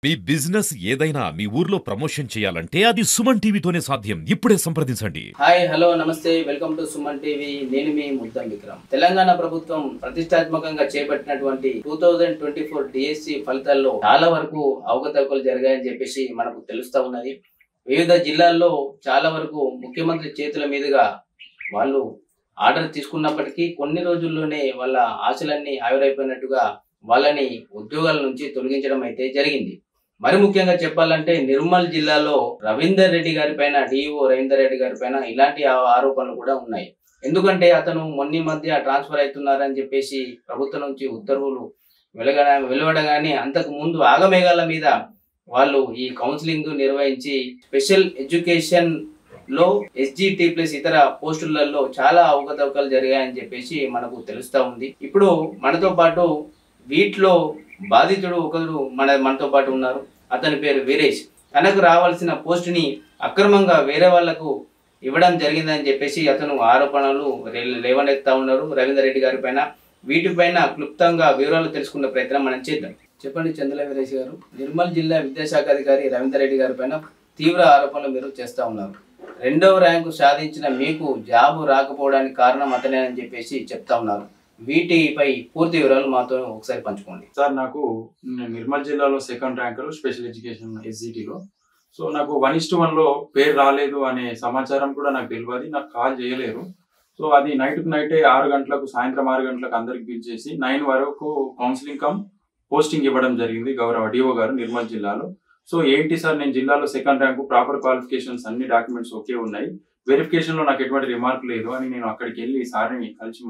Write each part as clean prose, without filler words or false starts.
మీ business ఏదైనా మీ ఊర్లో promotion చేయాలంటే అది సుమన్ టీవీతోనే సాధ్యం. ఇప్పుడే సంప్రదించండి. హాయ్ హలో నమస్తే, వెల్కమ్ టు సుమన్ టీవీ. నేను మీ ముద్దం విక్రమ్. తెలంగాణ ప్రభుత్వం ప్రతిష్టాత్మకంగా చేపట్టినటువంటి 2024 డిఎస్సి ఫలితాల్లో చాలా వరకు అవకతవకలు జరిగాయని చెప్పేసి మనకు తెలుస్తా ఉన్నది. వివిధ జిల్లాల్లో చాలా వరకు ముఖ్యమంత్రి చేతుల మీదుగా వాళ్ళు ఆర్డర్ తీసుకున్నప్పటికీ కొన్ని రోజుల్లోనే వాళ్ళ ఆశలన్నీ ఆవిరైపోయినట్టుగా వాళ్ళని ఉద్యోగాల నుంచి తొలగించడం అయితే జరిగింది. మరి ముఖ్యంగా చెప్పాలంటే నిర్మల్ జిల్లాలో రవీందర్ రెడ్డి గారి పైన, డిఓ రవీందర్ రెడ్డి గారి పైన ఇలాంటి ఆరోపణలు కూడా ఉన్నాయి. ఎందుకంటే అతను మొన్న మధ్య ట్రాన్స్ఫర్ అవుతున్నారని చెప్పేసి ప్రభుత్వం నుంచి ఉత్తర్వులు వెలువడగానే అంతకు ముందు ఆగమేఘాల మీద వాళ్ళు ఈ కౌన్సిలింగ్ నిర్వహించి స్పెషల్ ఎడ్యుకేషన్ లో SGT ప్లస్ ఇతర పోస్టులలో చాలా అవకతవకలు జరిగాయని చెప్పేసి మనకు తెలుస్తా ఉంది. ఇప్పుడు మనతో పాటు వీటిలో బాధితుడు ఒకరు మనతో పాటు ఉన్నారు. అతని పేరు వీరేష్. తనకు రావాల్సిన పోస్టుని అక్రమంగా వేరే వాళ్లకు ఇవ్వడం జరిగిందని చెప్పేసి అతను ఆరోపణలు లేవనెత్తా ఉన్నారు రవీందర్ రెడ్డి గారి పైన. వీటిపైన క్లుప్తంగా వివరాలు తెలుసుకునే ప్రయత్నం మనం చేద్దాం. చెప్పండి చంద్ర వీరేష్ గారు, నిర్మల్ జిల్లా విద్యాశాఖ అధికారి రవీందర్ రెడ్డి గారి పైన తీవ్ర ఆరోపణలు మీరు చేస్తా ఉన్నారు. 2వ ర్యాంకు సాధించిన మీకు జాబు రాకపోవడానికి కారణం అతనేనని చెప్పేసి చెప్తా ఉన్నారు. వీటిపై పూర్తి వివరాలు మాతో ఒకసారి పంచుకోండి. సార్, నాకు నిర్మల్ జిల్లాలో 2nd ర్యాంకర్ స్పెషల్ ఎడ్యుకేషన్ SGTలో. సో నాకు 1:1 పేరు రాలేదు అనే సమాచారం కూడా నాకు తెలియదు. నాకు కాల్ చేయలేరు. సో అది నైట్కి 6 గంటలకు, సాయంత్రం 6 గంటలకు అందరికి పిలిచేసి 9 వరకు కౌన్సిలింగ్ పోస్టింగ్ ఇవ్వడం జరిగింది గౌరవ డిఓ గారు నిర్మల్ జిల్లాలో. సో ఏంటి సార్, నేను జిల్లాలో 2nd ర్యాంకు, ప్రాపర్ క్వాలిఫికేషన్స్, అన్ని డాక్యుమెంట్స్ ఓకే ఉన్నాయి, వెరిఫికేషన్ లో నాకు ఎటువంటి రిమార్క్ లేదు అని నేను అక్కడికి వెళ్ళి సార్ని కలిసి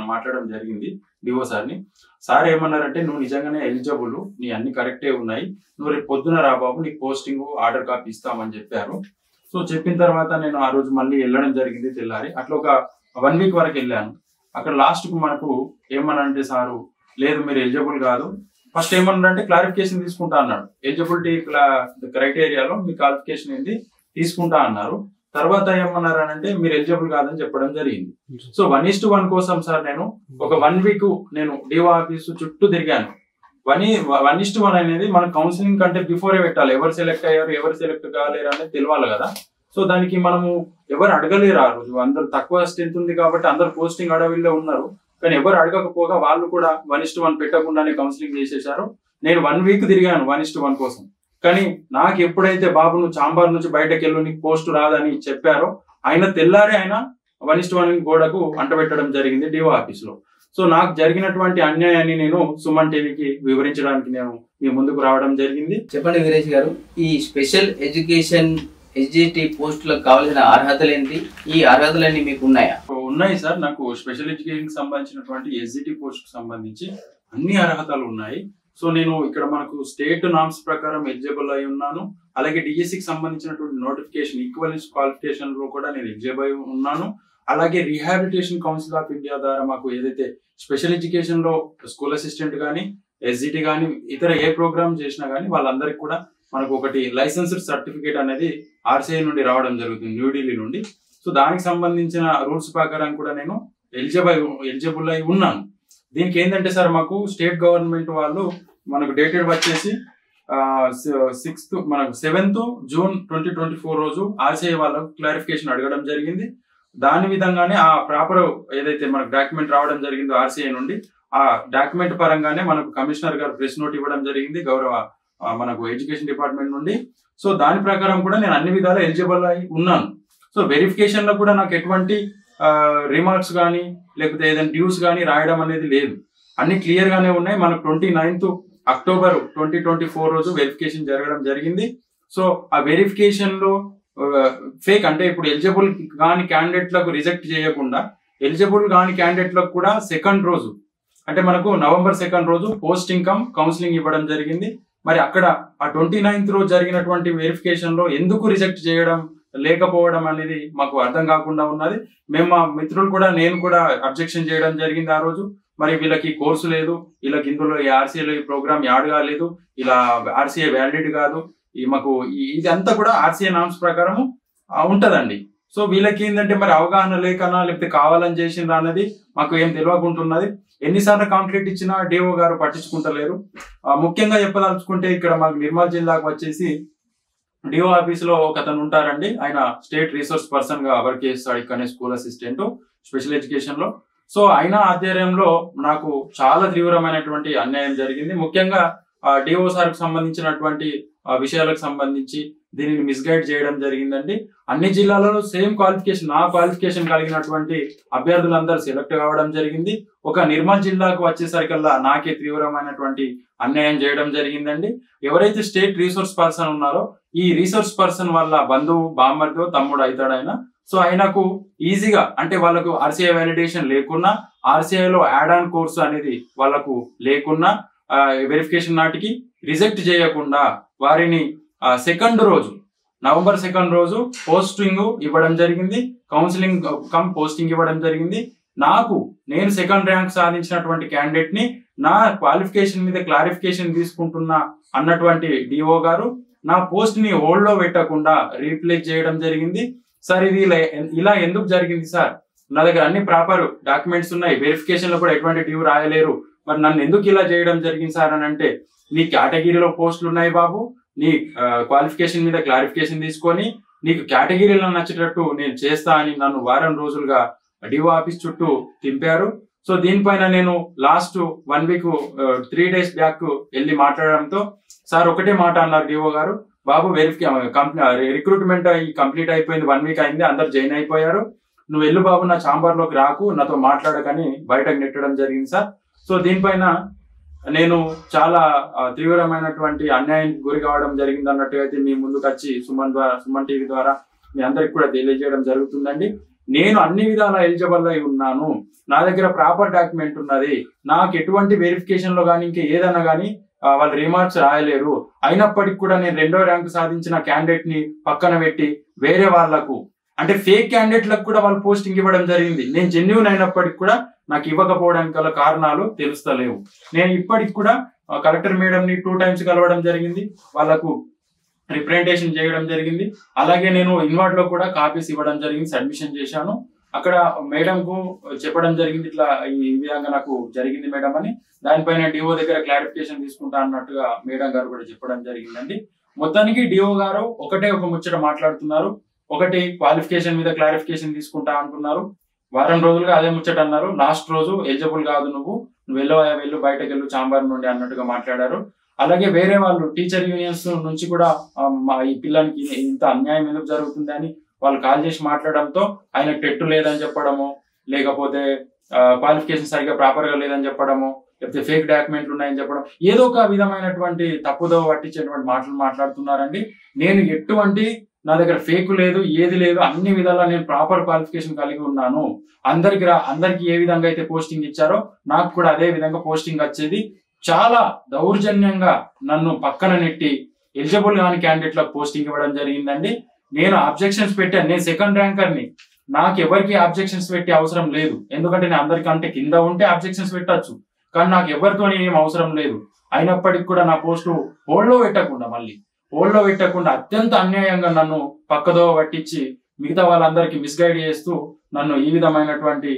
మాట్లాడడం జరిగింది, డిఓ సార్ని. సార్ ఏమన్నారంటే, నువ్వు నిజంగానే ఎలిజిబుల్, నీ అన్ని కరెక్టే ఉన్నాయి, నువ్వు రేపు పొద్దున రా బాబు, నీకు పోస్టింగ్ ఆర్డర్ కాపీ ఇస్తామని చెప్పారు. సో చెప్పిన తర్వాత నేను ఆ రోజు మళ్ళీ వెళ్ళడం జరిగింది తెల్లారి. అట్లా ఒక 1 వీక్ వరకు వెళ్ళాను. అక్కడ లాస్ట్ కు మనకు ఏమన్నారంటే, సారు లేదు మీరు ఎలిజిబుల్ కాదు. ఫస్ట్ ఏమన్నారంటే క్లారిఫికేషన్ తీసుకుంటా అన్నాడు. ఎలిజిబిలిటీ క్రైటీరియాలో మీ క్వాలిఫికేషన్ ఏంటి తీసుకుంటా అన్నారు. తర్వాత ఏమన్నారు అంటే, మీరు ఎలిజిబుల్ కాదని చెప్పడం జరిగింది. సో 1:1 కోసం సార్ నేను ఒక 1 వీక్ నేను డిఓ ఆఫీసు చుట్టూ తిరిగాను. 1:1 అనేది మన కౌన్సిలింగ్ కంటే బిఫోరే పెట్టాలి. ఎవరు సెలెక్ట్ అయ్యారు, ఎవరు సెలెక్ట్ కాలేరు అనేది తెలియాలి కదా. సో దానికి మనము ఎవరు అడగలేరు. ఆ రోజు అందరు తక్కువ స్ట్రెంత్ ఉంది కాబట్టి అందరు పోస్టింగ్ అడవిలో ఉన్నారు. కానీ ఎవరు అడగకపోగా వాళ్ళు కూడా 1:1 పెట్టకుండానే కౌన్సిలింగ్ చేసేసారు. నేను 1 వీక్ తిరిగాను 1:1 కోసం. కానీ నాకు ఎప్పుడైతే బాబు నువ్వు చాంబార్ నుంచి బయటకు వెళ్ళు, నీకు పోస్ట్ రాదని చెప్పారో, ఆయన తెల్లారే ఆయన 1:1 గోడకు అంటబెట్టడం జరిగింది డిఓ ఆఫీసులో. సో నాకు జరిగినటువంటి అన్యాయాన్ని నేను సుమన్ టీవీకి వివరించడానికి నేను మీ ముందుకు రావడం జరిగింది. చెప్పండి వీరేష్ గారు, ఈ స్పెషల్ ఎడ్యుకేషన్ SGT పోస్టులకు కావాల్సిన అర్హతలు ఏంటి? ఈ అర్హతలన్నీ మీకు ఉన్నాయా? ఉన్నాయి సార్. నాకు స్పెషల్ ఎడ్యుకేషన్ సంబంధించినటువంటి SGT పోస్ట్ కు సంబంధించి అన్ని అర్హతలు ఉన్నాయి. సో నేను ఇక్కడ మనకు స్టేట్ నామ్స్ ప్రకారం ఎలిజిబుల్ అయి ఉన్నాను. అలాగే డిఎస్సికి సంబంధించినటువంటి నోటిఫికేషన్ ఈక్వలెన్స్ క్వాలిఫికేషన్ లో కూడా నేను ఎలిజిబుల్ అయి ఉన్నాను. అలాగే రీహాబిలిటేషన్ కౌన్సిల్ ఆఫ్ ఇండియా ద్వారా మాకు ఏదైతే స్పెషల్ ఎడ్యుకేషన్ లో స్కూల్ అసిస్టెంట్ కానీ, SGT కానీ, ఇతర ఏ ప్రోగ్రామ్ చేసినా కానీ వాళ్ళందరికీ కూడా మనకు ఒకటి లైసెన్స్డ్ సర్టిఫికేట్ అనేది RCI నుండి రావడం జరుగుతుంది, న్యూఢిల్లీ నుండి. సో దానికి సంబంధించిన రూల్స్ ప్రకారం కూడా నేను ఎలిజిబుల్ అయి ఉన్నాను. దీనికి ఏంటంటే సార్, మాకు స్టేట్ గవర్నమెంట్ వాళ్ళు మనకు డేటెడ్ వచ్చేసి 7th జూన్ 2024 రోజు RCI వాళ్ళకు క్లారిఫికేషన్ అడగడం జరిగింది. దాని విధంగానే ఆ ప్రాపర్ ఏదైతే మనకు డాక్యుమెంట్ రావడం జరిగిందో RCI నుండి, ఆ డాక్యుమెంట్ పరంగానే మనకు కమిషనర్ గారు ప్రెస్ నోట్ ఇవ్వడం జరిగింది గౌరవ మనకు ఎడ్యుకేషన్ డిపార్ట్మెంట్ నుండి. సో దాని ప్రకారం కూడా నేను అన్ని విధాలు ఎలిజిబుల్ అయి ఉన్నాను. సో వెరిఫికేషన్ లో కూడా నాకు ఎటువంటి రిమార్క్స్ కానీ లేకపోతే ఏదైనా డ్యూస్ కానీ రాయడం అనేది లేదు. అన్ని క్లియర్ గానే ఉన్నాయి. మనకు 29th అక్టోబర్ 2024 రోజు వెరిఫికేషన్ జరగడం జరిగింది. సో ఆ వెరిఫికేషన్ లో ఫేక్ అంటే ఇప్పుడు ఎలిజిబుల్ కాని క్యాండిడేట్లకు రిజెక్ట్ చేయకుండా ఎలిజిబుల్ కాని క్యాండిడేట్లకు కూడా 2nd రోజు అంటే మనకు నవంబర్ 2nd రోజు పోస్టింగ్ కౌన్సిలింగ్ ఇవ్వడం జరిగింది. మరి అక్కడ ఆ 29th రోజు జరిగినటువంటి వెరిఫికేషన్ లో ఎందుకు రిజెక్ట్ చేయడం లేకపోవడం అనేది మాకు అర్థం కాకుండా ఉన్నది. మేము మా మిత్రులు కూడా, నేను కూడా అబ్జెక్షన్ చేయడం జరిగింది ఆ రోజు. మరి వీళ్ళకి కోర్సు లేదు, వీళ్ళకి ఇందులో ఈ RCIలో ఈ ప్రోగ్రామ్ యాడ్ కాలేదు, ఇలా RCI వ్యాలిడ్ కాదు, ఈ మాకు ఇదంతా కూడా RCI నామ్స్ ప్రకారము ఉంటదండి. సో వీళ్ళకి ఏంటంటే మరి అవగాహన లేకనా లేకపోతే కావాలని చేసిండ్రా అన్నది మాకు ఏం తెలియకుంటున్నది. ఎన్నిసార్లు కంప్లైంట్ ఇచ్చినా డిఓ గారు పట్టించుకుంటలేరు. ముఖ్యంగా చెప్పదలుచుకుంటే ఇక్కడ మాకు నిర్మల్ జిల్లాకు వచ్చేసి డిఓ ఆఫీస్ లో ఒక అతను ఉంటారండి. ఆయన స్టేట్ రిసోర్స్ పర్సన్ గా వర్క్ చేస్తాడు ఇక్కడనే, స్కూల్ అసిస్టెంట్ స్పెషల్ ఎడ్యుకేషన్ లో. సో ఆయన ఆధ్వర్యంలో నాకు చాలా తీవ్రమైనటువంటి అన్యాయం జరిగింది. ముఖ్యంగా డిఓ సార్ కు సంబంధించినటువంటి విషయాలకు సంబంధించి దీనిని మిస్గైడ్ చేయడం జరిగిందండి. అన్ని జిల్లాలలో సేమ్ క్వాలిఫికేషన్, నా క్వాలిఫికేషన్ కలిగినటువంటి అభ్యర్థులందరూ సెలెక్ట్ కావడం జరిగింది. ఒక నిర్మల్ జిల్లాకు వచ్చేసరికల్లా నాకే తీవ్రమైనటువంటి అన్యాయం చేయడం జరిగిందండి. ఎవరైతే స్టేట్ రిసోర్స్ పర్సన్ ఉన్నారో ఈ రిసోర్స్ పర్సన్ వల్ల బంధువు, బామ్మర్దో, తమ్ముడు అవుతాడు ఆయన. సో ఆయనకు ఈజీగా అంటే వాళ్ళకు ఆర్సీఐ వ్యాలిడేషన్ లేకున్నా, ఆర్సీఐలో యాడ్ ఆన్ కోర్సు అనేది వాళ్ళకు లేకున్నా, వెరిఫికేషన్ నాటికి రిజెక్ట్ చేయకుండా వారిని సెకండ్ రోజు, November 2 రోజు పోస్టింగ్ ఇవ్వడం జరిగింది. కౌన్సిలింగ్ కమ్ పోస్టింగ్ ఇవ్వడం జరిగింది. నేను సెకండ్ ర్యాంక్ సాధించినటువంటి క్యాండిడేట్ ని నా క్వాలిఫికేషన్ మీద క్లారిఫికేషన్ తీసుకుంటున్నా అన్నటువంటి డిఓ గారు నా పోస్ట్ ని హోల్డ్ లో పెట్టకుండా రీప్లేస్ చేయడం జరిగింది. సార్ ఇది ఇలా ఎందుకు జరిగింది సార్? నా దగ్గర అన్ని ప్రాపర్ డాక్యుమెంట్స్ ఉన్నాయి, వెరిఫికేషన్ లో కూడా ఎటువంటి డ్యూ రాయలేరు, మరి నన్ను ఎందుకు ఇలా చేయడం జరిగింది సార్ అని అంటే, నీ కేటగిరీలో పోస్టులు ఉన్నాయి బాబు, నీ క్వాలిఫికేషన్ మీద క్లారిఫికేషన్ తీసుకొని నీకు కేటగిరీలో నచ్చేటట్టు నేను చేస్తా అని నన్ను వారం రోజులుగా డిఓ ఆఫీస్ చుట్టూ తింపారు. సో దీనిపైన నేను లాస్ట్ 1 వీక్ 3 డేస్ బ్యాక్ వెళ్ళి మాట్లాడడంతో సార్ ఒకటే మాట అన్నారు డిఓ గారు, బాబు రిక్రూట్మెంట్ కంప్లీట్ అయిపోయింది, 1 వీక్ అయింది, అందరు జాయిన్ అయిపోయారు, నువ్వు వెళ్ళు బాబు, నా ఛాంబర్ లోకి రాకు, నాతో మాట్లాడకని బయటకు నెట్టడం జరిగింది సార్. సో దీనిపైన నేను చాలా తీవ్రమైనటువంటి అన్యాయానికి గురి కావడం జరిగింది అన్నట్టుగా అయితే మీ ముందుకు వచ్చి సుమన్ టీవీ ద్వారా మీ అందరికి కూడా తెలియజేయడం జరుగుతుందండి. నేను అన్ని విధాల ఎలిజిబుల్ అయి ఉన్నాను, నా దగ్గర ప్రాపర్ డాక్యుమెంట్ ఉన్నది, నాకు ఎటువంటి వెరిఫికేషన్ లో కానీ ఇంకా ఏదైనా కానీ వాళ్ళు రిమార్క్స్ రాయలేరు. అయినప్పటికీ కూడా నేను 2వ ర్యాంకు సాధించిన క్యాండిడేట్ ని పక్కన పెట్టి వేరే వాళ్లకు అంటే ఫేక్ క్యాండిడేట్లకు కూడా వాళ్ళు పోస్టింగ్ ఇవ్వడం జరిగింది. నేను జెన్యూన్ అయినప్పటికీ కూడా నాకు ఇవ్వకపోవడానికి గల కారణాలు తెలుస్తలేవు. నేను ఇప్పటికి కూడా కలెక్టర్ మేడం ని 2 times కలవడం జరిగింది, వాళ్ళకు రిప్రజెంటేషన్ చేయడం జరిగింది. అలాగే నేను ఇన్వార్డ్ లో కూడా కాపీస్ ఇవ్వడం జరిగింది, సబ్మిషన్ చేశాను. అక్కడ మేడం కు చెప్పడం జరిగింది, ఇట్లా ఈ విధంగా నాకు జరిగింది మేడం అని. దానిపైన డిఓ దగ్గర క్లారిఫికేషన్ తీసుకుంటా అన్నట్టుగా మేడం గారు కూడా చెప్పడం జరిగిందండి. మొత్తానికి డిఓ గారు ఒకటే ఒక ముచ్చట మాట్లాడుతున్నారు. ఒకటి క్వాలిఫికేషన్ మీద క్లారిఫికేషన్ తీసుకుంటా అంటున్నారు, వారం రోజులుగా అదే ముచ్చట అన్నారు. లాస్ట్ రోజు ఎలిజిబుల్ కాదు, నువ్వు వెళ్ళు బయటకు వెళ్ళు ఛాంబర్ నుండి అన్నట్టుగా మాట్లాడారు. అలాగే వేరే వాళ్ళు టీచర్ యూనియన్స్ నుంచి కూడా ఈ పిల్లలకి ఇంత అన్యాయం ఎందుకు జరుగుతుంది అని వాళ్ళు కాల్ చేసి మాట్లాడడంతో ఆయనకు టెట్టు లేదని చెప్పడము, లేకపోతే క్వాలిఫికేషన్ సరిగ్గా ప్రాపర్ గా లేదని చెప్పడము, లేకపోతే ఫేక్ డాక్యుమెంట్లు ఉన్నాయని చెప్పడం, ఏదో ఒక విధమైనటువంటి తప్పుదో పట్టించేటువంటి మాటలు మాట్లాడుతున్నారండి. నేను ఎటువంటి నా దగ్గర ఫేక్ లేదు, ఏది లేదు, అన్ని విధాలా నేను ప్రాపర్ క్వాలిఫికేషన్ కలిగి ఉన్నాను. అందరికి ఏ విధంగా అయితే పోస్టింగ్ ఇచ్చారో నాకు కూడా అదే విధంగా పోస్టింగ్ వచ్చేది. చాలా దౌర్జన్యంగా నన్ను పక్కన నెట్టి ఎలిజిబుల్ కాని క్యాండిడేట్లకు పోస్టింగ్ ఇవ్వడం జరిగిందండి. నేను అబ్జెక్షన్స్ పెట్టాను, నేను సెకండ్ ర్యాంకర్ని, నాకు ఎవరికి అబ్జెక్షన్స్ పెట్టే అవసరం లేదు. ఎందుకంటే నేను అందరికంటే కింద ఉంటే అబ్జెక్షన్స్ పెట్టచ్చు, కానీ నాకు ఎవరితో ఏం అవసరం లేదు. అయినప్పటికీ కూడా నా పోస్టు హోల్డ్లో పెట్టకుండా అత్యంత అన్యాయంగా నన్ను పక్కదో పట్టించి మిగతా వాళ్ళందరికీ మిస్గైడ్ చేస్తూ నన్ను ఈ విధమైనటువంటి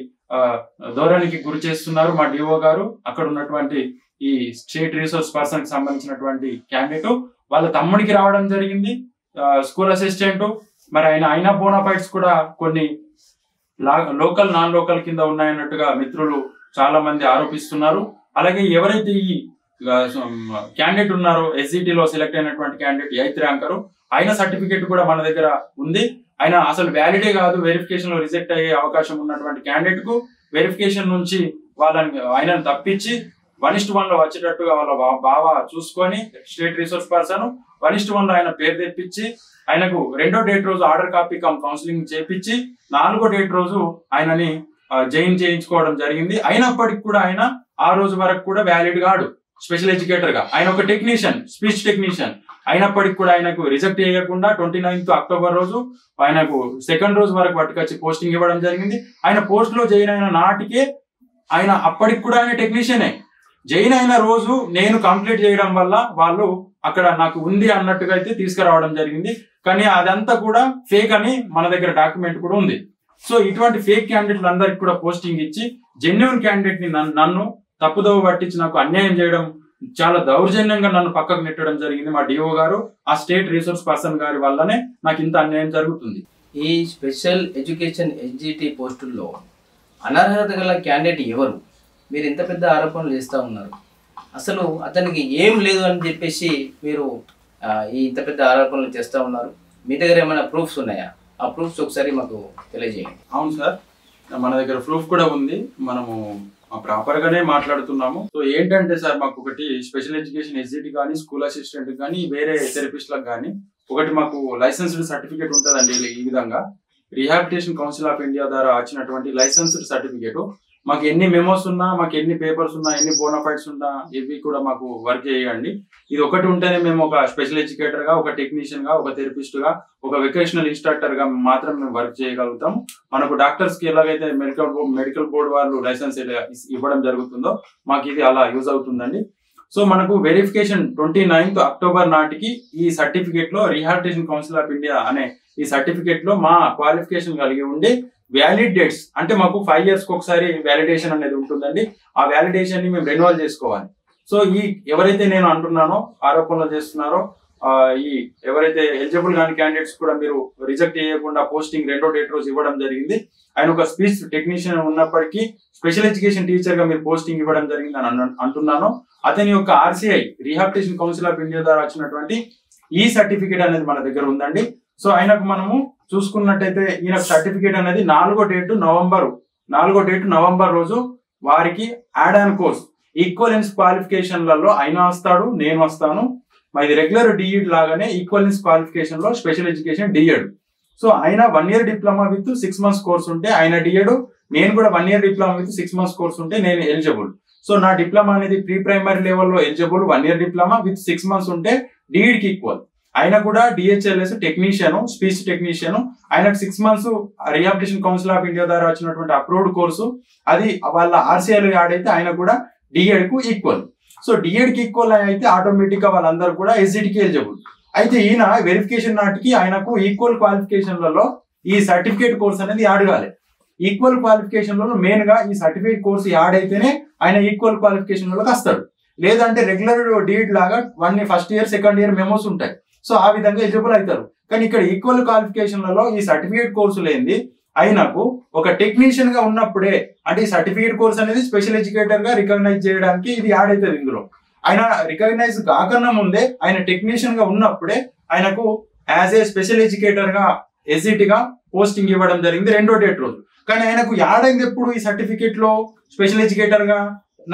ధోరణికి గురి చేస్తున్నారు మా డిఓ గారు. అక్కడ ఉన్నటువంటి ఈ స్టేట్ రిసోర్స్ పర్సన్ కి సంబంధించినటువంటి క్యాండిడేట్ వాళ్ళ తమ్ముడికి రావడం జరిగింది, స్కూల్ అసిస్టెంట్. మరి అయినా బోనాఫైడ్స్ కూడా కొన్ని లోకల్ నాన్ లోకల్ కింద ఉన్నాయన్నట్టుగా మిత్రులు చాలా మంది ఆరోపిస్తున్నారు. అలాగే ఎవరైతే ఈ క్యాండిడేట్ ఉన్నారో ఎస్జిటిలో సెలెక్ట్ అయినటువంటి క్యాండిడేట్ 8th ర్యాంకర్, ఆయన సర్టిఫికేట్ కూడా మన దగ్గర ఉంది. ఆయన అసలు వ్యాలిడే కాదు, వెరిఫికేషన్ లో రిజెక్ట్ అయ్యే అవకాశం ఉన్నటువంటి క్యాండిడేట్ కు వెరిఫికేషన్ నుంచి ఆయనను తప్పించి 1:1 లో వచ్చేటట్టుగా వాళ్ళ బావ చూసుకొని స్టేట్ రిసోర్స్ పర్సన్ 1:1 లో ఆయన పేరు తెప్పించి ఆయనకు 2వ డేట్ రోజు ఆర్డర్ కాపీ కౌన్సిలింగ్ చేపించి 4వ డేట్ రోజు ఆయనని జాయిన్ చేయించుకోవడం జరిగింది. అయినప్పటికీ కూడా ఆయన ఆ రోజు వరకు కూడా వ్యాలిడ్ గాడు స్పెషల్ ఎడ్యుకేటర్ గా. ఆయన ఒక టెక్నీషియన్, స్పీచ్ టెక్నీషియన్. అయినప్పటికీ కూడా ఆయనకు రిజెక్ట్ చేయకుండా 29th అక్టోబర్ రోజు ఆయనకు 2nd రోజు వరకు పట్టుకొచ్చి పోస్టింగ్ ఇవ్వడం జరిగింది. ఆయన పోస్ట్ లో జాయిన్ అయిన నాటికే ఆయన అప్పటికి కూడా ఆయన టెక్నీషియనే. జాయిన్ అయిన రోజు నేను కంప్లీట్ చేయడం వల్ల వాళ్ళు అక్కడ నాకు ఉంది అన్నట్టుగా అయితే తీసుకురావడం జరిగింది. కానీ అదంతా కూడా ఫేక్ అని మన దగ్గర డాక్యుమెంట్ కూడా ఉంది. సో ఇటువంటి ఫేక్ క్యాండిడేట్లు అందరికి కూడా పోస్టింగ్ ఇచ్చి జెన్యున్ క్యాండిడేట్ ని నన్ను తప్పుదోవ పట్టించి నాకు అన్యాయం చేయడం, చాలా దౌర్జన్యంగా నన్ను పక్కకు నెట్టడం జరిగింది. మా డిఓ గారు, ఆ స్టేట్ రిసోర్స్ పర్సన్ గారి వల్లనే నాకు ఇంత అన్యాయం జరుగుతుంది. ఈ స్పెషల్ ఎడ్యుకేషన్ ఎస్జిటి పోస్టుల్లో అనర్హత గల క్యాండిడేట్ ఎవరు? మీరు ఇంత పెద్ద ఆరోపణలు చేస్తూ ఉన్నారు, అసలు అతనికి ఏం లేదు అని చెప్పేసి మీరు ఇంత పెద్ద ఆరోపణలు చేస్తూ ఉన్నారు. మీ దగ్గర ఏమైనా ప్రూఫ్స్ ఉన్నాయా? ఆ ప్రూఫ్స్ ఒకసారి మాకు తెలియజేయండి. అవును సార్, మన దగ్గర ప్రూఫ్ కూడా ఉంది. మనము ప్రాపర్ గానే మాట్లాడుతున్నాము. సో ఏంటంటే సార్, మాకు ఒకటి స్పెషల్ ఎడ్యుకేషన్ ఎస్జిటి కానీ, స్కూల్ అసిస్టెంట్ కానీ, వేరే థెరపిస్ట్లకు కానీ ఒకటి మాకు లైసెన్స్డ్ సర్టిఫికేట్ ఉంటుందండి. ఈ విధంగా రీహాబిలిటేషన్ కౌన్సిల్ ఆఫ్ ఇండియా ద్వారా వచ్చినటువంటి లైసెన్స్డ్ సర్టిఫికేట్, మాకు ఎన్ని మెమోస్ ఉన్నా, మాకు ఎన్ని పేపర్స్ ఉన్నా, ఎన్ని బోనాఫైడ్స్ ఉన్నా, ఇవి కూడా మాకు వర్క్ చేయండి. ఇది ఒకటి ఉంటేనే మేము ఒక స్పెషల్ ఎడ్యుకేటర్ గా, ఒక టెక్నీషియన్ గా, ఒక థెరపిస్ట్ గా, ఒక వెకేషనల్ ఇన్స్ట్రక్టర్ గా మాత్రం మేము వర్క్ చేయగలుగుతాం. మనకు డాక్టర్స్ కి ఎలాగైతే మెడికల్ బోర్డు వాళ్ళు లైసెన్స్ ఇవ్వడం జరుగుతుందో మాకు ఇది అలా యూజ్ అవుతుందండి. సో మనకు వెరిఫికేషన్ 29th అక్టోబర్ నాటికి ఈ సర్టిఫికేట్ లో రీహాబిలిటేషన్ కౌన్సిల్ ఆఫ్ ఇండియా అనే ఈ సర్టిఫికేట్ లో మా క్వాలిఫికేషన్ కలిగి ఉండి వ్యాలిడ్ డేట్స్, అంటే మాకు 5 years ఒకసారి వ్యాలిడేషన్ అనేది ఉంటుందండి. ఆ వ్యాలిడేషన్ ని మేము రెన్యువల్ చేసుకోవాలి. సో ఈ ఎవరైతే నేను అంటున్నానో, ఆరోపణలు చేస్తున్నారో, ఈ ఎవరైతే ఎలిజిబుల్ కాని క్యాండిడేట్స్ కూడా మీరు రిజెక్ట్ చేయకుండా పోస్టింగ్ 2వ డేట్ రోజు ఇవ్వడం జరిగింది. ఆయన ఒక స్పీచ్ టెక్నీషియన్ ఉన్నప్పటికీ స్పెషల్ ఎడ్యుకేషన్ టీచర్ గా మీరు పోస్టింగ్ ఇవ్వడం జరిగింది అని అంటున్నాను. అతని యొక్క RCI rehabilitation council of India ద్వారా వచ్చినటువంటి ఈ సర్టిఫికేట్ అనేది మన దగ్గర ఉందండి. సో ఆయనకు మనము చూసుకున్నట్టయితే ఈయన సర్టిఫికేట్ అనేది 4వ డేట్ నవంబర్ రోజు వారికి యాడ్ ఆన్ కోర్స్ ఈక్వలెన్స్ క్వాలిఫికేషన్లలో ఆయన వస్తాడు, నేను వస్తాను. ఇది రెగ్యులర్ డిఈడ్ లాగానే ఈక్వలెన్స్ క్వాలిఫికేషన్ లో స్పెషల్ ఎడ్యుకేషన్ డిఎడ్. సో ఆయన 1 year diploma with 6 months course ఉంటే ఆయన డిఎడ్, నేను కూడా 1 year diploma with 6 months course ఉంటే నేను ఎలిజిబుల్. సో నా డిప్లొమా అనేది ప్రీ ప్రైమరీ లెవెల్లో eligible, 1 year diploma with 6 months ఉంటే డిఈడ్ కి ఈక్వల్. ఆయన కూడా డిహెచ్ఎల్ఎస్ టెక్నీషియన్, స్పీచ్ టెక్నీషియన్. ఆయనకు 6 months rehabilitation council of India ద్వారా వచ్చినటువంటి అప్రూవ్డ్ కోర్సు, అది వాళ్ళ RCIలో యాడ్ అయితే ఆయన కూడా డిఎడ్ కు ఈక్వల్. సో డిఎడ్ కి ఈక్వల్ అయితే ఆటోమేటిక్ గా వాళ్ళందరూ కూడా ఎస్జిటికి ఎలిజిబుల్. అయితే ఈయన వెరిఫికేషన్ నాటికి ఆయనకు ఈక్వల్ క్వాలిఫికేషన్లలో ఈ సర్టిఫికేట్ కోర్స్ అనేది యాడ్ కాలే. ఈక్వల్ క్వాలిఫికేషన్లలో మెయిన్ గా ఈ సర్టిఫికేట్ కోర్స్ యాడ్ అయితేనే ఆయన ఈక్వల్ క్వాలిఫికేషన్లోకి వస్తాడు. లేదంటే రెగ్యులర్ డిఎడ్ లాగా 1st year 2nd year memos ఉంటాయి. సో ఆ విధంగా ఎలిజిబుల్ అవుతారు. కానీ ఇక్కడ ఈక్వల్ క్వాలిఫికేషన్లలో ఈ సర్టిఫికేట్ కోర్సు లేనిది ఆయనకు ఒక టెక్నీషియన్ గా ఉన్నప్పుడే, అంటే ఈ సర్టిఫికేట్ కోర్స్ అనేది స్పెషల్ ఎడ్యుకేటర్ గా రికగ్నైజ్ చేయడానికి ఇది యాడ్ అవుతుంది. ఇందులో ఆయన రికగ్నైజ్ కాకన్నా ముందే ఆయన టెక్నీషియన్ గా ఉన్నప్పుడే ఆయనకు యాజ్ ఏ స్పెషల్ ఎడ్యుకేటర్ గా ఎస్జిటి గా పోస్టింగ్ ఇవ్వడం జరిగింది 2వ డేట్ రోజు. కానీ ఆయనకు యాడ్ అయింది ఎప్పుడు ఈ సర్టిఫికేట్ లో స్పెషల్ ఎడ్యుకేటర్ గా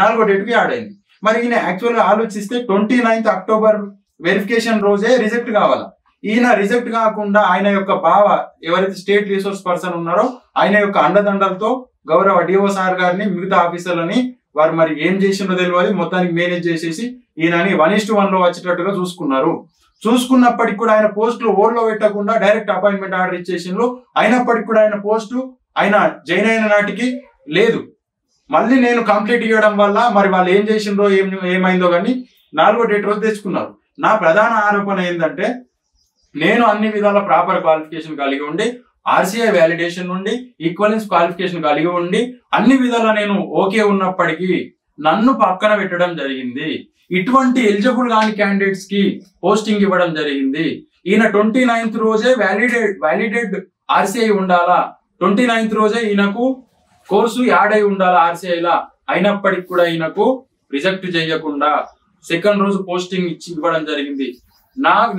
4వ డేట్ కి యాడ్ అయింది. మరి ఈయన యాక్చువల్ గా ఆలోచిస్తే 29th అక్టోబర్ వెరిఫికేషన్ రోజే రిజెక్ట్ కావాలా. ఈయన రిజెక్ట్ కాకుండా ఆయన యొక్క ఎవరైతే స్టేట్ రిసోర్స్ పర్సన్ ఉన్నారో ఆయన యొక్క అండదండలతో గౌరవ డిఓ సార్ గారిని, మిగతా ఆఫీసర్లని వారు మరి ఏం చేసిందో తెలియదు, మొత్తానికి మేనేజ్ చేసేసి ఈయనని 1:1 లో వచ్చేటట్టుగా చూసుకున్నారు. చూసుకున్నప్పటికి కూడా ఆయన పోస్టులు ఓవర్లో పెట్టకుండా డైరెక్ట్ అపాయింట్మెంట్ ఆర్డర్ ఇచ్చేసిండ్రు. అయినప్పటికీ కూడా ఆయన పోస్టు ఆయన జాయిన్ అయిన నాటికి లేదు. మళ్ళీ నేను కంప్లీట్ ఇవ్వడం వల్ల మరి వాళ్ళు ఏం చేసిండ్రో ఏమైందో కానీ 4వ డేట్ రోజు తెచ్చుకున్నారు. నా ప్రధాన ఆరోపణ ఏంటంటే, నేను అన్ని విధాల ప్రాపర్ క్వాలిఫికేషన్ కలిగి ఉండి, RCI వ్యాలిడేషన్ నుండి ఈక్వలెన్స్ క్వాలిఫికేషన్ కలిగి ఉండి, అన్ని విధాలా నేను ఓకే ఉన్నప్పటికీ నన్ను పక్కన పెట్టడం జరిగింది. ఇటువంటి ఎలిజిబుల్ కాని క్యాండిడేట్స్ కి పోస్టింగ్ ఇవ్వడం జరిగింది. ఈయన 29th రోజే వ్యాలిడేట్ RCI ఉండాలా, 29th రోజే ఈయనకు కోర్సు యాడ్ అయి ఉండాలా RCIలా. అయినప్పటికీ కూడా ఈయనకు రిజెక్ట్ చేయకుండా 2nd రోజు పోస్టింగ్ ఇవ్వడం జరిగింది.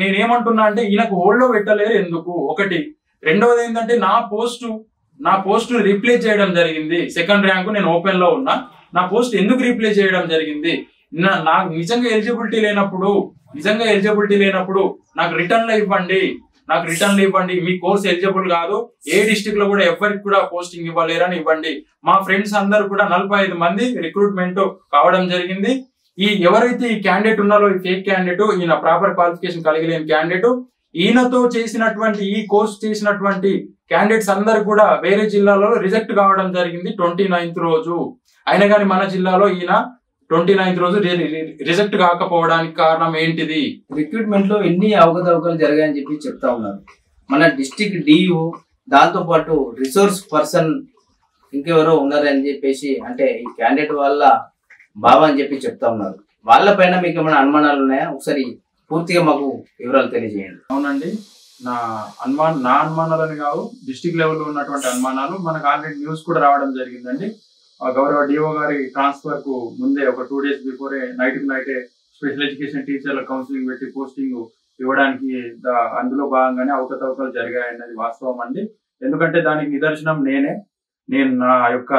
నేనేమంటున్నా అంటే, ఈయనకు హోల్డ్ లో పెట్టలేరు ఎందుకు? ఒకటి. రెండవది ఏంటంటే, నా పోస్ట్ రీప్లేస్ చేయడం జరిగింది. 2nd ర్యాంకు నేను ఓపెన్ లో ఉన్నా, నా పోస్ట్ ఎందుకు రీప్లేస్ చేయడం జరిగింది? నాకు నిజంగా ఎలిజిబిలిటీ లేనప్పుడు నాకు రిటర్న్ లో ఇవ్వండి. మీ కోర్స్ ఎలిజిబుల్ కాదు, ఏ డిస్ట్రిక్ట్ లో కూడా ఎవరికి కూడా పోస్టింగ్ ఇవ్వలేరని ఇవ్వండి. మా ఫ్రెండ్స్ అందరూ కూడా 45 మంది రిక్రూట్మెంట్ కావడం జరిగింది. ఎవరైతే ఈ క్యాండిడేట్ ఉన్నారో, ఈ ఫేక్ క్యాండిడేట్, ఈయన ప్రాపర్ క్వాలిఫికేషన్ కలిగి లేని క్యాండిడేట్, ఈయనతో చేసినటువంటి ఈ కోర్స్ చేసినటువంటి క్యాండిడేట్స్ అందరు కూడా వేరే జిల్లాలో రిజెక్ట్ కావడం జరిగింది 29th రోజు. అయినా కానీ మన జిల్లాలో ఈయన 29th రోజు రిజెక్ట్ కాకపోవడానికి కారణం ఏంటిది? రిక్రూట్మెంట్ లో ఎన్ని అవకతవకలు జరిగాయని చెప్పి చెప్తా ఉన్నారు. మన డిస్ట్రిక్ట్ డిఓ దాంతో పాటు రిసోర్స్ పర్సన్ ఇంకెవరో ఉన్నారని చెప్పేసి, అంటే ఈ క్యాండిడేట్ వాళ్ళ బాబా అని చెప్పి చెప్తా ఉన్నారు. వాళ్ళపైన మీకు ఏమైనా అనుమానాలు ఉన్నాయా? ఒకసారి పూర్తిగా మాకు వివరాలు తెలియజేయండి. అవునండి, నా అనుమానాలని కావు, డిస్ట్రిక్ట్ లెవెల్లో ఉన్నటువంటి అనుమానాలు. మనకు ఆల్రెడీ న్యూస్ కూడా రావడం జరిగిందండి. గౌరవ డిఓ గారి ట్రాన్స్ఫర్ కు ముందే ఒక 2 days బిఫోరే నైటే స్పెషల్ ఎడ్యుకేషన్ టీచర్ల కౌన్సిలింగ్ పెట్టి పోస్టింగ్ ఇవ్వడానికి అందులో భాగంగానే అవకతవకలు జరిగాయన్నది వాస్తవం అండి. ఎందుకంటే దానికి నిదర్శనం నేను నా యొక్క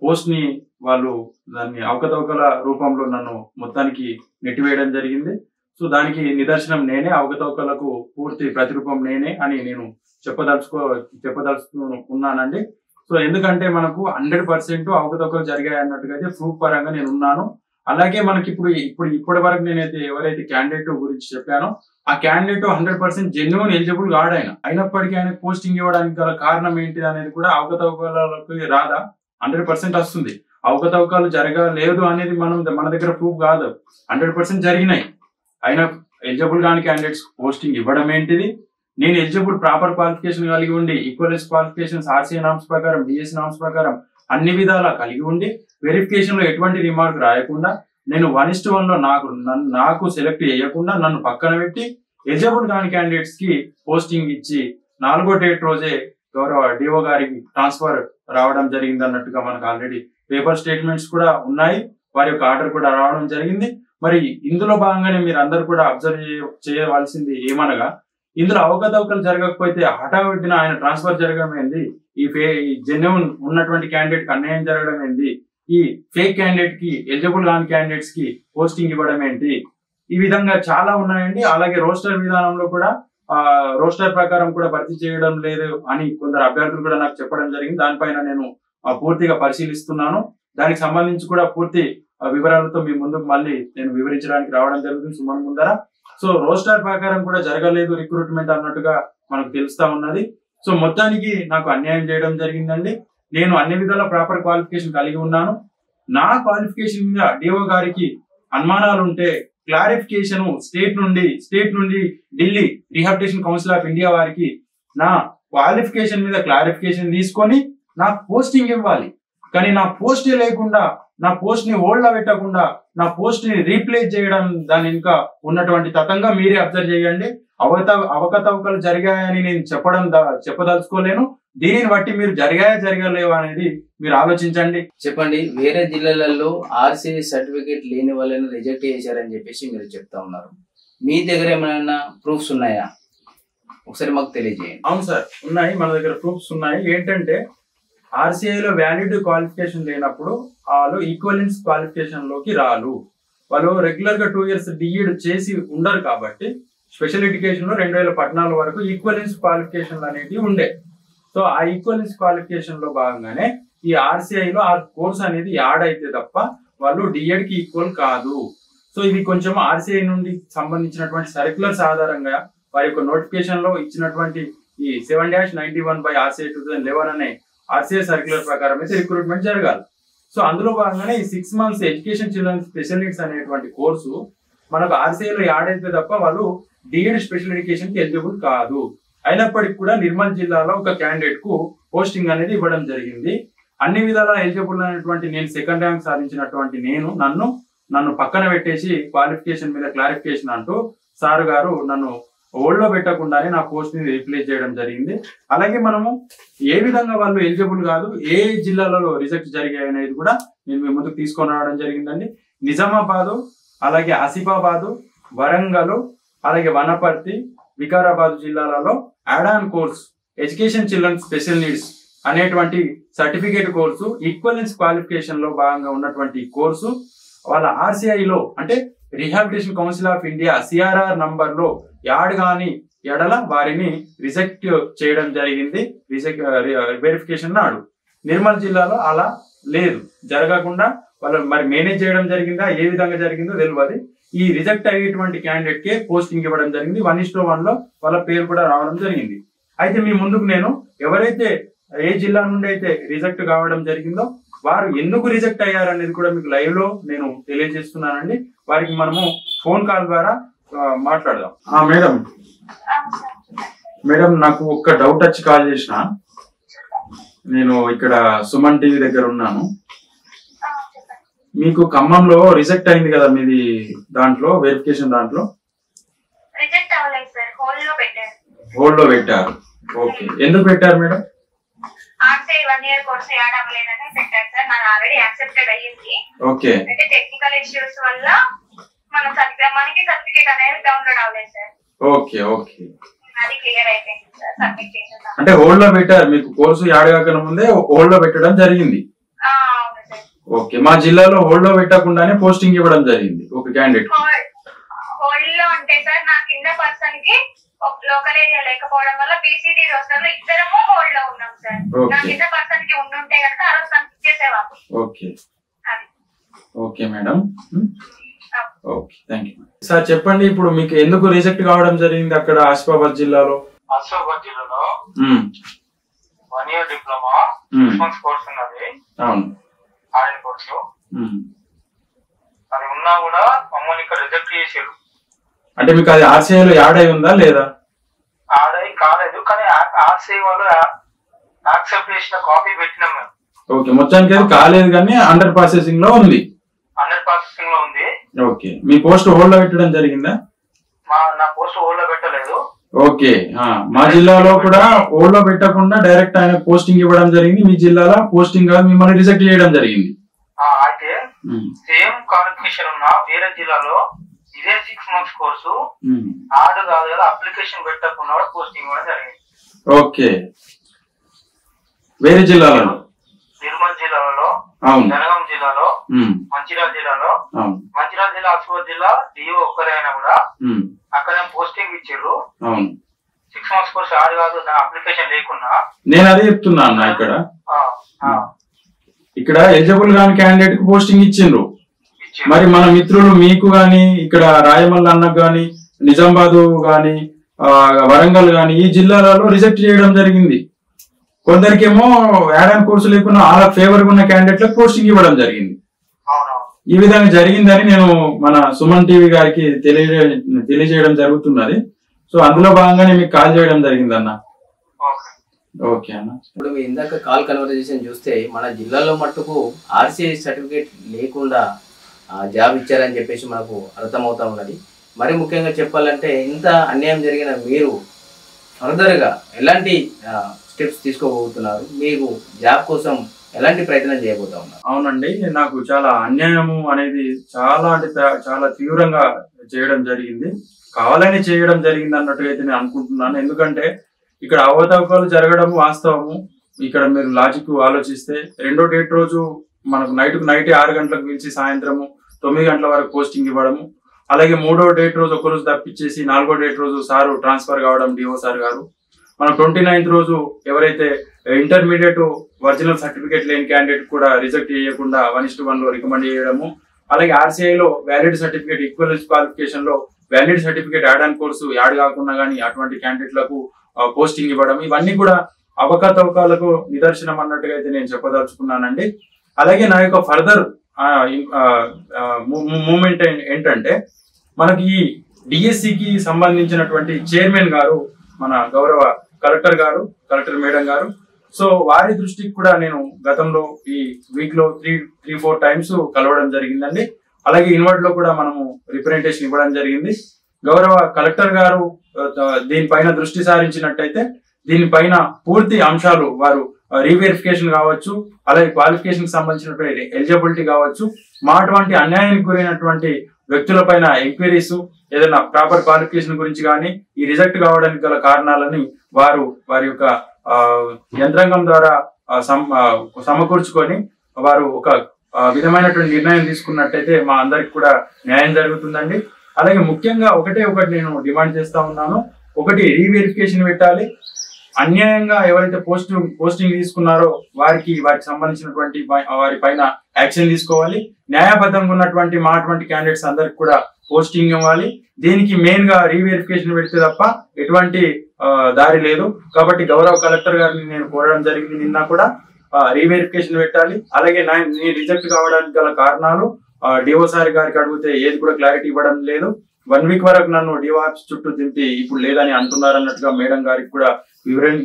పోస్ట్ ని వాళ్ళు దాన్ని అవకతవకల రూపంలో నన్ను మొత్తానికి నెట్టివేయడం జరిగింది. సో దానికి నిదర్శనం నేనే, అవకతవకలకు పూర్తి ప్రతిరూపం నేనే అని నేను చెప్పదలుచుకున్నానండి. సో ఎందుకంటే మనకు 100% అవకతవకలు జరిగాయి అన్నట్టుగా అయితే ప్రూఫ్ పరంగా నేను ఉన్నాను. అలాగే మనకి ఇప్పటి వరకు నేనైతే ఎవరైతే క్యాండిడేట్ గురించి చెప్పానో ఆ క్యాండిడేట్ 100% జెన్యున్ ఎలిజిబుల్ కాడు. అయినప్పటికీ ఆయన పోస్టింగ్ ఇవ్వడానికి గల కారణం ఏంటి అనేది కూడా అవకతవకలకు రాదా? 100% వస్తుంది. అవకతవకలు జరగలేదు అనేది మన దగ్గర ప్రూఫ్ కాదు, 100% జరిగినాయి. అయినా ఎలిజిబుల్ కాని క్యాండిడేట్స్ పోస్టింగ్ ఇవ్వడం ఏంటిది? నేను ఎలిజిబుల్ ప్రాపర్ క్వాలిఫికేషన్ కలిగి ఉండి, ఈక్వలెన్స్ క్వాలిఫికేషన్స్ ఆర్సీఐ నామ్స్ ప్రకారం, డిఎస్ నామ్స్ ప్రకారం అన్ని విధాలా కలిగి ఉండి, వెరిఫికేషన్ లో ఎటువంటి రిమార్క్ రాయకుండా, నేను 1:1 లో నాకు సెలెక్ట్ చేయకుండా నన్ను పక్కన పెట్టి ఎలిజిబుల్ కాని క్యాండిడేట్స్ కి పోస్టింగ్ ఇచ్చి 4వ డేట్ రోజే గౌరవ డిఓ గారికి ట్రాన్స్ఫర్ రావడం జరిగింది అన్నట్టుగా మనకు ఆల్రెడీ పేపర్ స్టేట్మెంట్స్ కూడా ఉన్నాయి. వారి యొక్క ఆర్డర్ కూడా రావడం జరిగింది. మరి ఇందులో భాగంగానే మీరు అందరు కూడా అబ్జర్వ్ చేయవలసింది ఏమనగా, ఇందులో అవకతవకలు జరగకపోతే హఠావిటిన ఆయన ట్రాన్స్ఫర్ జరగడం ఏంది? ఈ జెన్యున్ ఉన్నటువంటి క్యాండిడేట్ కి అన్యాయం జరగడం ఏంది? ఈ ఫేక్ క్యాండిడేట్ కి, ఎలిజిబుల్ కాని క్యాండిడేట్స్ కి పోస్టింగ్ ఇవ్వడం ఏంటి? ఈ విధంగా చాలా ఉన్నాయండి. అలాగే రోస్టర్ విధానంలో కూడా రోస్టర్ ప్రకారం కూడా భర్తీ చేయడం లేదు అని కొందరు అభ్యర్థులు కూడా నాకు చెప్పడం జరిగింది. దానిపైన నేను పూర్తిగా పరిశీలిస్తున్నాను. దానికి సంబంధించి కూడా పూర్తి వివరాలతో మీ ముందుకు మళ్ళీ నేను వివరించడానికి రావడం జరుగుతుంది సుమన్ ముందర. సో రోస్టర్ ప్రకారం కూడా జరగలేదు రిక్రూట్మెంట్ అన్నట్టుగా మనకు తెలుస్తా ఉన్నది. సో మొత్తానికి నాకు అన్యాయం చేయడం జరిగిందండి. నేను అన్ని విధాల ప్రాపర్ క్వాలిఫికేషన్ కలిగి ఉన్నాను. నా క్వాలిఫికేషన్ మీద డిఓ గారికి అనుమానాలు ఉంటే క్లారిఫికేషన్ స్టేట్ నుండి Delhi rehabilitation council of India వారికి నా క్వాలిఫికేషన్ మీద క్లారిఫికేషన్ తీసుకొని నాకు పోస్టింగ్ ఇవ్వాలి. కానీ నా పోస్టే లేకుండా, నా పోస్ట్ ని హోల్డ్ లో పెట్టకుండా, నా పోస్ట్ ని రీప్లేస్ చేయడం, దాని ఇంకా ఉన్నటువంటి తతంగా మీరే అబ్జర్వ్ చేయండి. అవకతవకలు జరిగాయని నేను చెప్పదలుచుకోలేను. దీనిని బట్టి మీరు జరగలేవు అనేది మీరు ఆలోచించండి. చెప్పండి, వేరే జిల్లాలలో ఆర్సీఐ సర్టిఫికేట్ లేని వాళ్ళని రిజెక్ట్ చేశారని చెప్పేసి మీరు చెప్తా ఉన్నారు. మీ దగ్గర ఏమైనా ప్రూఫ్స్ ఉన్నాయా? ఒకసారి మాకు తెలియజేయండి. అవును సార్, ఉన్నాయి. మన దగ్గర ప్రూఫ్స్ ఉన్నాయి. ఏంటంటే ఆర్సీఐలో వ్యాలిడ్ క్వాలిఫికేషన్ లేనప్పుడు వాళ్ళు ఈక్వలెన్స్ క్వాలిఫికేషన్ లోకి రాలు. వాళ్ళు రెగ్యులర్ గా 2 years డిఈడ్ చేసి ఉండరు కాబట్టి స్పెషల్ ఎడ్యుకేషన్ లో 2014 వరకు ఈక్వలెన్స్ క్వాలిఫికేషన్లు అనేవి ఉండే. సో ఆ ఈక్వలెన్స్ క్వాలిఫికేషన్ లో భాగంగానే ఈ ఆర్సీఐలో ఆ కోర్స్ అనేది యాడ్ అయితే తప్ప వాళ్ళు డిఎడ్ కి ఈక్వల్ కాదు. సో ఇది కొంచెం ఆర్సీఐ నుండి సంబంధించినటువంటి సర్క్యులర్స్ ఆధారంగా వారి యొక్క నోటిఫికేషన్ లో ఇచ్చినటువంటి ఈ 7-91/RCI 2011 అనే ఆర్సీఐ సర్క్యులర్ ప్రకారం అయితే రిక్రూట్మెంట్ జరగాలి. సో అందులో భాగంగానే ఈ 6 months education children special needs అనేటువంటి కోర్సు మనకు ఆర్సీఐలో యాడ్ అయితే తప్ప వాళ్ళు డిఎడ్ స్పెషల్ ఎడ్యుకేషన్ కి ఎలిజిబుల్ కాదు. అయినప్పటికీ కూడా నిర్మల్ జిల్లాలో ఒక క్యాండిడేట్ కు పోస్టింగ్ అనేది ఇవ్వడం జరిగింది. అన్ని విధాలా ఎలిజిబుల్ అయినటువంటి నేను 2nd ర్యాంక్ సాధించినటువంటి నన్ను పక్కన పెట్టేసి క్వాలిఫికేషన్ మీద క్లారిఫికేషన్ అంటూ సార్ గారు నన్ను హోల్డ్ లో పెట్టకుండానే నా పోస్ట్ ని రీప్లేస్ చేయడం జరిగింది. అలాగే మనము ఏ విధంగా వాళ్ళు ఎలిజిబుల్ కాదు, ఏ జిల్లాలలో రిజెక్ట్ జరిగాయి అనేది కూడా నేను మీ ముందుకు తీసుకొని రావడం జరిగిందండి. నిజామాబాదు, అలాగే ఆసిఫాబాదు, వరంగల్, అలాగే వనపర్తి, వికారాబాద్ జిల్లాలలో add on course education children special needs అనేటువంటి సర్టిఫికేట్ కోర్సు ఈక్వలెన్స్ క్వాలిఫికేషన్ లో భాగంగా ఉన్నటువంటి కోర్సు వాళ్ళ ఆర్సీఐలో అంటే rehabilitation council of India CRR number లో యాడ్ గాని ఎడల వారిని రిజెక్ట్ చేయడం జరిగింది. వెరిఫికేషన్ నాడు నిర్మల్ జిల్లాలో అలా లేదు, జరగకుండా వాళ్ళు మరి మేనేజ్ చేయడం జరిగిందా, ఏ విధంగా జరిగిందో తెలియదు. ఈ రిజెక్ట్ అయ్యేటువంటి క్యాండిడేట్ కే పోస్టింగ్ ఇవ్వడం జరిగింది. 1:1 లో వాళ్ళ పేరు కూడా రావడం జరిగింది. అయితే మీ ముందుకు నేను ఎవరైతే ఏ జిల్లా నుండి అయితే రిజెక్ట్ కావడం జరిగిందో వారు ఎందుకు రిజెక్ట్ అయ్యారు అనేది కూడా మీకు లైవ్ లో నేను తెలియజేస్తున్నానండి. వారికి మనము ఫోన్ కాల్ ద్వారా మాట్లాడదాం. మేడం మేడం నాకు ఒక్క డౌట్ వచ్చి కాల్ చేసిన. నేను ఇక్కడ సుమన్ టీవీ దగ్గర ఉన్నాను. మీకు ఖమ్మంలో రిజెక్ట్ అయింది కదా మీది, దాంట్లో వెరిఫికేషన్ దాంట్లో రిజెక్ట్ అవ్వలేదు సార్, హోల్డ్ లో పెట్టారు. ఓకే, ఎందుకు పెట్టారు madam? RC 1 year course add అవ్వలేదని పెట్టారు సార్. నాది ఆల్రెడీ యాక్సెప్టెడ్ అయ్యింది. ఓకే, అంటే టెక్నికల్ ఇష్యూస్ వల్ల మనకి సర్టిఫికేట్ అనేది డౌన్లోడ్ అవ్వలేదు సార్. ఓకే ఓకే, అది క్లియర్ అయిపోయింది సార్, సబ్మిట్ చేసేసాం. అంటే హోల్డ్ లో పెట్టారు, మీకు కోర్సు యాడ్ కాకన ముందే హోల్డ్ లో పెట్టడం జరిగింది. అవును సార్. ఓకే, మా జిల్లాలో హోల్డ్ లో పెట్టకుండానే పోస్టింగ్ ఇవ్వడం జరిగింది ఒక క్యాండిడేట్. హోల్డ్ లో అంటే సార్ నా కింద పర్సన్ కి లోకల్ ఏరియా లేకపోవడం వల్ల బీసీడీ రోస్టర్ లో ఇద్దరము హోల్డ్ లో ఉన్నాం సార్. నా కింద పర్సన్ కి ఉండుంటే కనుక ఆ రోజు సబ్మిట్ చేసేవాళ్ళు. Okay okay madam, okay thank you sir. చెప్పండి, ఇప్పుడు మీకు ఎందుకు రిజెక్ట్ కావడం జరిగింది అక్కడ ఆసిఫాబాద్ జిల్లాలో? ఆసిఫాబాద్ జిల్లాలో 1 year డిప్లొమా 6 months కోర్స్ ఉన్నది. అవును, ఆర్ఎన్ కోర్సు. అది ఉన్నా కూడా మమ్మల్ని ఇక్కడ రిజెక్ట్ చేసారు. అంటే మీకు అది ఆర్సీఐలో యాడ్ అయి ఉందా లేదా? యాడ్ అయి కాలేదు, కానీ ఆర్సీఐ వాళ్ళు యాక్సెప్ట్ చేసిన కాపీ పెట్టినాం మేము. ఓకే, మొత్తానికి అది కాలేదు కానీ అండర్ ప్రాసెసింగ్ లో ఉంది. అండర్ ప్రాసెసింగ్ లో ఉంది. ఓకే, మీ పోస్ట్ హోల్డ్ లో పెట్టడం జరిగిందా? నా పోస్ట్ హోల్డ్ లో పెట్టలేదు. ఓకే, మా జిల్లాలో కూడా హోల్డ్ లో పెట్టకుండా డైరెక్ట్ ఆయన పోస్టింగ్ ఇవ్వడం జరిగింది. మీ జిల్లాలో పోస్టింగ్ కాదు, మిమ్మల్ని రిజెక్ట్ చేయడం జరిగింది. అయితే సేమ్ క్వాలిఫికేషన్ ఉన్న వేరే జిల్లాలో ఇదే 6 months కోర్సు ఆర్డర్ కాదు కదా, అప్లికేషన్ పెట్టకుండా పోస్టింగ్ కూడా జరిగింది. ఓకే, వేరే జిల్లాలో నిర్మల్ జిల్లాలో, జనగాం జిల్లాలో, మంచిర్యాల జిల్లాలో, మంచిర్యాల జిల్లా ఆసిఫాబాద్ జిల్లా డిఓ ఒక్కరైనా కూడా అక్కడ పోస్టింగ్ ఇచ్చారు. 6 months కోర్స్ ఆర్డర్ కాదు, దాని అప్లికేషన్ లేకున్నా. నేను అదే చెప్తున్నా అన్న, ఇక్కడ ఎలిజిబుల్ గాని క్యాండిడేట్ కు పోస్టింగ్ ఇచ్చిండ్రు. మరి మన మిత్రులు మీకు గాని, ఇక్కడ రాయమల్ల అన్నకు గాని, నిజామాబాద్ గాని, వరంగల్ గాని ఈ జిల్లాలలో రిజెక్ట్ చేయడం జరిగింది. కొందరికేమో యాడ్ ఆన్ కోర్సు లేకుండా అలా ఫేవర్ ఉన్న క్యాండిడేట్లకు పోస్టింగ్ ఇవ్వడం జరిగింది. ఈ విధంగా జరిగిందని నేను మన సుమన్ టీవీ గారికి తెలియజేయడం జరుగుతున్నది. సో అందులో భాగంగానే మీకు కాల్ చేయడం జరిగింది అన్న. ఓకే అన్న, ఇప్పుడు మీ ఇందాక కాల్ కన్వర్జేషన్ చూస్తే మన జిల్లాలో మట్టుకు ఆర్సీఐ సర్టిఫికేట్ లేకుండా జాబ్ ఇచ్చారని చెప్పేసి మనకు అర్థమవుతా ఉన్నది. మరి ముఖ్యంగా చెప్పాలంటే ఇంత అన్యాయం జరిగిన మీరు ఫర్దర్గా ఎలాంటి స్టెప్స్ తీసుకోబోతున్నారు? మీకు జాబ్ కోసం ఎలాంటి ప్రయత్నం చేయబోతా ఉన్నారు? అవునండి, నాకు చాలా అన్యాయము అనేది చాలా తీవ్రంగా చేయడం జరిగింది. కావాలని చేయడం జరిగింది అన్నట్టుగా అయితే నేను అనుకుంటున్నాను. ఎందుకంటే ఇక్కడ అవకతవకలు జరగడం వాస్తవము. ఇక్కడ మీరు లాజిక్ ఆలోచిస్తే రెండో డేట్ రోజు మనకు నైట్కు 6 గంటలకు పిలిచి సాయంత్రము 9 గంటల వరకు పోస్టింగ్ ఇవ్వడము, అలాగే 3వ డేట్ రోజు ఒకరోజు తప్పించేసి 4వ డేట్ రోజు సారు ట్రాన్స్ఫర్ కావడం డిఓ సార్ గారు. మనం 29th రోజు ఎవరైతే ఇంటర్మీడియట్ ఒరిజినల్ సర్టిఫికేట్ లేని క్యాండిడేట్ కూడా రిజెక్ట్ చేయకుండా 1:1 లో రికమెండ్ చేయడము, అలాగే ఆర్సీఐలో వ్యాలిడ్ సర్టిఫికేట్ ఈక్వలెన్స్ క్వాలిఫికేషన్ లో valid certificate add on course add కాకుండా కానీ అటువంటి క్యాండిడేట్లకు పోస్టింగ్ ఇవ్వడం, ఇవన్నీ కూడా అవకతవకాలకు నిదర్శనం అన్నట్టుగా అయితే నేను చెప్పదలుచుకున్నానండి. అలాగే నా యొక్క ఫర్దర్ మూమెంట్ ఏంటంటే మనకి ఈ డిఎస్సికి సంబంధించినటువంటి చైర్మన్ గారు, మన గౌరవ కలెక్టర్ మేడం గారు, సో వారి దృష్టికి కూడా నేను గతంలో ఈ వీక్ లో 3-4 times కలవడం జరిగిందండి. అలాగే ఇన్వర్ట్ లో కూడా మనము రిప్రజెంటేషన్ ఇవ్వడం జరిగింది. గౌరవ కలెక్టర్ గారు దీనిపైన దృష్టి సారించినట్టయితే దీనిపైన పూర్తి అంశాలు వారు రీవెరిఫికేషన్ కావచ్చు, అలాగే క్వాలిఫికేషన్ సంబంధించినటువంటి ఎలిజిబిలిటీ కావచ్చు, మా అటువంటి అన్యాయానికి గురైనటువంటి వ్యక్తుల పైన ఎంక్వైరీస్, ఏదైనా ప్రాపర్ క్వాలిఫికేషన్ గురించి కానీ ఈ రిజెక్ట్ కావడానికి గల కారణాలని వారి యొక్క యంత్రాంగం ద్వారా సమకూర్చుకొని వారు ఒక విధమైనటువంటి నిర్ణయం తీసుకున్నట్టయితే మా అందరికి కూడా న్యాయం జరుగుతుందండి. అలాగే ముఖ్యంగా ఒకటి నేను డిమాండ్ చేస్తా ఉన్నాను. ఒకటి, రీవెరిఫికేషన్ పెట్టాలి. అన్యాయంగా ఎవరైతే పోస్టింగ్ తీసుకున్నారో వారికి సంబంధించినటువంటి వారి పైన యాక్షన్ తీసుకోవాలి. న్యాయబద్ధంగా ఉన్నటువంటి మా అటువంటి క్యాండిడేట్స్ అందరికి కూడా పోస్టింగ్ ఇవ్వాలి. దీనికి మెయిన్ గా రీవెరిఫికేషన్ పెడితే తప్ప ఎటువంటి దారి లేదు. కాబట్టి గౌరవ కలెక్టర్ గారిని నేను కోరడం జరిగింది నిన్న కూడా. రీవెరిఫికేషన్ పెట్టాలి. అలాగే నేను రిజెక్ట్ కావడానికి గల కారణాలు డిఓసారి గారికి అడిగితే ఏది కూడా క్లారిటీ ఇవ్వడం లేదు. 1 వీక్ వరకు నన్ను డిఓ ఆఫీస్ చుట్టూ దింపి ఇప్పుడు లేదని అంటున్నారు అన్నట్టుగా మేడం గారికి కూడా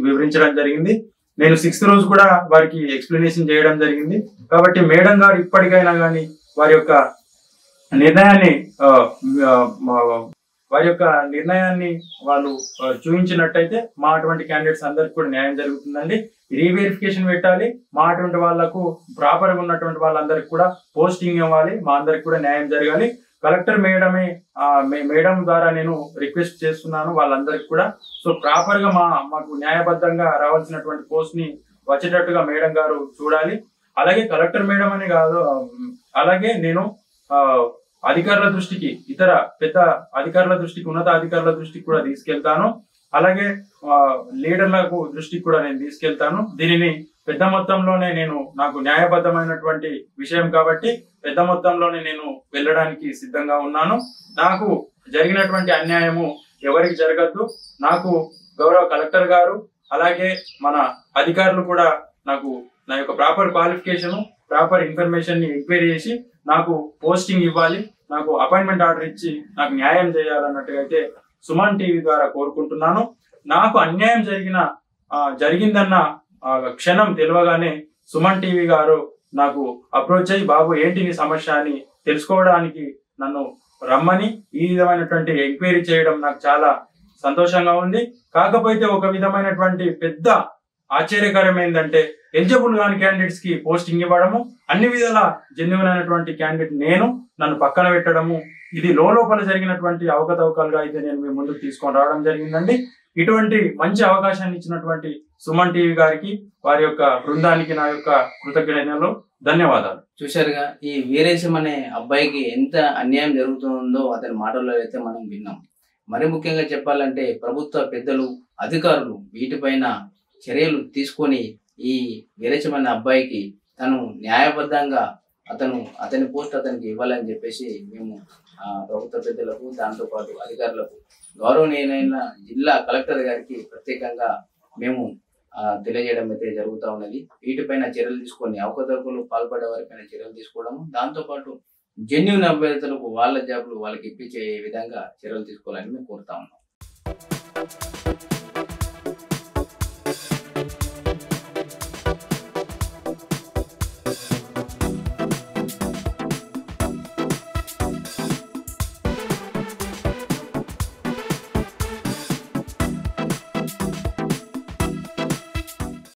వివరించడం జరిగింది. నేను 6th రోజు కూడా వారికి ఎక్స్ప్లెనేషన్ చేయడం జరిగింది. కాబట్టి మేడం గారు ఇప్పటికైనా కానీ వారి యొక్క నిర్ణయాన్ని వాళ్ళు చూపించినట్టయితే మా అటువంటి క్యాండిడేట్స్ అందరికి కూడా న్యాయం జరుగుతుందండి. రీవెరిఫికేషన్ పెట్టాలి. మా అటువంటి వాళ్లకు ప్రాపర్ గా ఉన్నటువంటి వాళ్ళందరికి కూడా పోస్టింగ్ ఇవ్వాలి. మా అందరికి కూడా న్యాయం జరగాలి. కలెక్టర్ మేడం ద్వారా నేను రిక్వెస్ట్ చేస్తున్నాను వాళ్ళందరికి కూడా. సో ప్రాపర్ గా మాకు న్యాయబద్ధంగా రావాల్సినటువంటి పోస్ట్ ని వచ్చేటట్టుగా మేడం గారు చూడాలి. అలాగే కలెక్టర్ మేడం అని కాదు, అలాగే నేను అధికారుల దృష్టికి, ఇతర పెద్ద అధికారుల దృష్టికి, ఉన్నత అధికారుల దృష్టికి కూడా తీసుకెళ్తాను. అలాగే లీడర్లకు దృష్టికి కూడా నేను తీసుకెళ్తాను. దీనిని పెద్ద మొత్తంలోనే నాకు న్యాయబద్ధమైనటువంటి విషయం కాబట్టి పెద్ద మొత్తంలోనే నేను వెళ్ళడానికి సిద్ధంగా ఉన్నాను. నాకు జరిగినటువంటి అన్యాయము ఎవరికి జరగద్దు. నాకు గౌరవ కలెక్టర్ గారు అలాగే మన అధికారులు కూడా నాకు నా యొక్క ప్రాపర్ క్వాలిఫికేషన్, ప్రాపర్ ఇన్ఫర్మేషన్ ని ఎంక్వైరీ చేసి నాకు పోస్టింగ్ ఇవ్వాలి, నాకు అపాయింట్మెంట్ ఆర్డర్ ఇచ్చి నాకు న్యాయం చేయాలన్నట్టుగా అయితే సుమన్ టీవీ ద్వారా కోరుకుంటున్నాను. నాకు అన్యాయం జరిగిందన్న క్షణం తెలియగానే సుమన్ టీవీ గారు నాకు అప్రోచ్ అయ్యి, బాబు ఏంటి నీ సమస్య అని తెలుసుకోవడానికి నన్ను రమ్మని ఈ విధమైనటువంటి ఎంక్వైరీ చేయడం నాకు చాలా సంతోషంగా ఉంది. కాకపోతే ఒక విధమైనటువంటి పెద్ద ఆశ్చర్యకరం ఏంటంటే ఎలిజిబుల్ కాని క్యాండిడేట్స్ కి పోస్టింగ్ ఇవ్వడము, అన్ని విధాల జెన్యున్ అయినటువంటి క్యాండిడేట్ నన్ను పక్కన పెట్టడము, ఇది లోపల జరిగినటువంటి అవకతవకలుగా అయితే నేను మీ ముందుకు తీసుకొని రావడం జరిగిందండి. ఇటువంటి మంచి అవకాశాన్ని ఇచ్చినటువంటి సుమన్ టీవీ గారికి, వారి యొక్క బృందానికి నా యొక్క కృతజ్ఞతలు, ధన్యవాదాలు. చూశారుగా, ఈ వీరేశం అనే అబ్బాయికి ఎంత అన్యాయం జరుగుతుందో అతని మాటల్లో అయితే మనం విన్నాం. మరి ముఖ్యంగా చెప్పాలంటే ప్రభుత్వ పెద్దలు, అధికారులు వీటిపైన చర్యలు తీసుకొని ఈ వీరేశం అనే అబ్బాయికి తను న్యాయబద్ధంగా అతని పోస్ట్ అతనికి ఇవ్వాలని చెప్పేసి మేము ప్రభుత్వ పెద్దలకు, దాంతో పాటు అధికారులకు, గౌరవనీయులైన జిల్లా కలెక్టర్ గారికి ప్రత్యేకంగా మేము తెలియజేయడం అయితే జరుగుతూ ఉన్నది. వీటిపైన చర్యలు తీసుకొని అవకతవకలు పాల్పడే వారిపైన చర్యలు తీసుకోవడము, దాంతో పాటు జెన్యూన్ అభ్యర్థులకు వాళ్ళ జాబులు వాళ్ళకి ఇప్పించే విధంగా చర్యలు తీసుకోవాలని మేము కోరుతా ఉన్నాం.